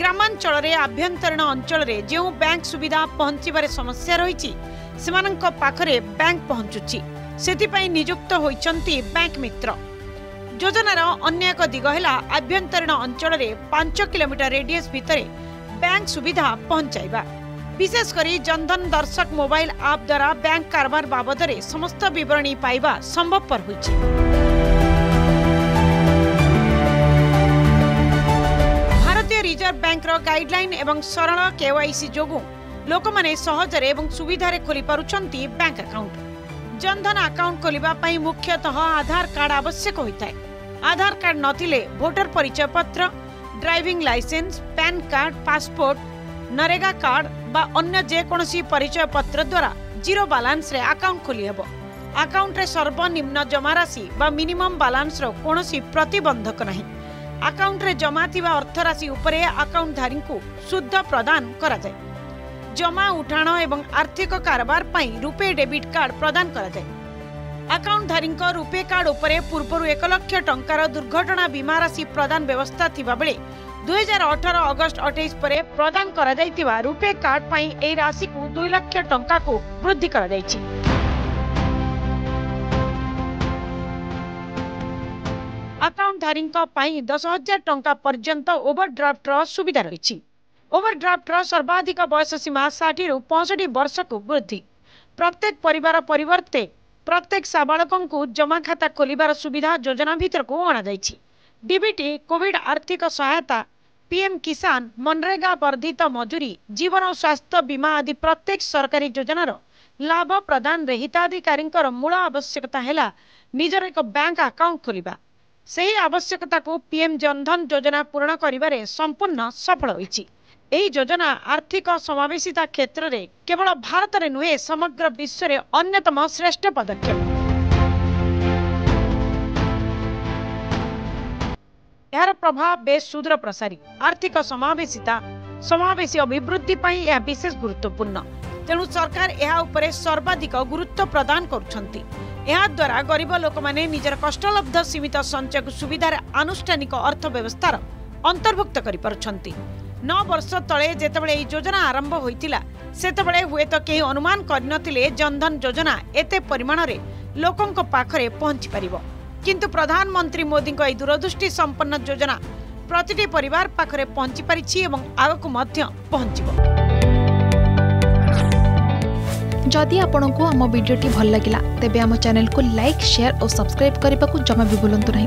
ग्रामांचल रे आभ्यंतरीण अंचल रे जो बैंक सुविधा पहुंचबार समस्या रही सेमानंक पाखरे बैंक पहुंचुची सेतिपई नियुक्त होइचंती बैंक मित्र। योजनार अन्य एक दिग है आभ्यंतरीण अंचल रे 5 किलोमीटर रेडियस भितर बैंक सुविधा पहुंचाइबा। विशेषकर जनधन दर्शक मोबाइल आप द्वारा बैंक कारबार बाबद समस्त विवरणी पाइबा संभवपर होइछि। भारतीय रिजर्व बैंक गाइडलाइन एवं सरल केवाईसी जोगु लोक माने सहजरे एवं सुविधारे खोली पारुछंती बैंक अकाउंट। जनधन अकाउंट खोलिबा पई मुख्यतः आधार कार्ड आवश्यक होइता है। आधार कार्ड नथिले वोटर परिचय पत्र, driving licence, PAN card, passport, NREGA card बा अन्य जेकोसी परिचय पत्र द्वारा जीरो बैलेंस रे अकाउंट खोली हेबो। अकाउंट रे सर्वनिम्न जमा राशि बा मिनिमम बैलेंस रो कोनोसी प्रतिबंधक नहीं। अकाउंट रे जमा थिबा अर्थ राशि उपरे अकाउंट धारी को शुद्ध प्रदान करा जाय। जमा उठाण एवं आर्थिक कारबार पई रुपे डेबिट कार्ड प्रदान करा जाय। अकाउंट धारी रुपे कार्ड उपरे पूर्व 1 लाख टंकार दुर्घटना बीमा राशि प्रदान व्यवस्था थिबा बेले 2018 अगस्त 28 पर प्रदान करा जायतिबा रुपे कार्ड पई एई राशि को 2 लाख टंका को वृद्धि करा जायछि। अकाउंट धारी पई 10,000 टंका पर्यंत ओवरड्राफ्ट रो सुविधा रहिछि। ओवरड्राफ्ट रो सर्वाधिक बयस सीमा 60 रु 65 वर्ष को वृद्धि। प्रत्येक परिवार परिवर्ते प्रत्येक साबालकों को जमा खाता खोलिबार सुविधा योजना भीतर को अणा जायछि। डीबीटी, कोविड आर्थिक सहायता, पीएम किसान, मनरेगा वर्धित मजूरी, जीवन और स्वास्थ्य बीमा आदि प्रत्येक सरकारी योजनार लाभ प्रदान रे हिताधिकारी मूल आवश्यकता है निजर एक बैंक अकाउंट खोलिबा। सही आवश्यकता को पीएम जनधन योजना पूर्ण करिबारे संपूर्ण सफल होइछि। एही योजना आर्थिक समावेशिता क्षेत्र में केवल भारत में नुहे समग्र विश्व में अन्यतम श्रेष्ठ पदक्षेप। यार प्रभाव बेस सुदूर प्रसारी। आर्थिक समावेशी अभिवृद्धि पई यह विशेष गुरुत्वपूर्ण। तेणु सरकार यह उपरे सर्वाधिक गुरुत्व प्रदान करुछंती। यह द्वारा गरीब लोक माने निजर कष्टलब्ध सीमित संचय को सुविधार आनुष्ठानिक अर्थव्यवस्थार अंतर्भुक्त करि पारुछंती। 9 वर्ष तले जेतेबेले एही योजना आरंभ होइतिला सेतेबेले हुए तो केही अनुमान करनथिले जनधन योजना एते परिमाण रे लोकंक पाखरे पहुंची परिबो। किंतु प्रधानमंत्री मोदी को दूरदृष्टि संपन्न योजना प्रतिटी परिवार पाखरे पहुंची पारिछि एवं आगकु मध्य पहुंचिबो। जदि आपंक आम भिडी भल लगा तेब आम चैनल को लाइक, शेयर और सब्सक्राइब करने को जमा भी भूलु नहीं।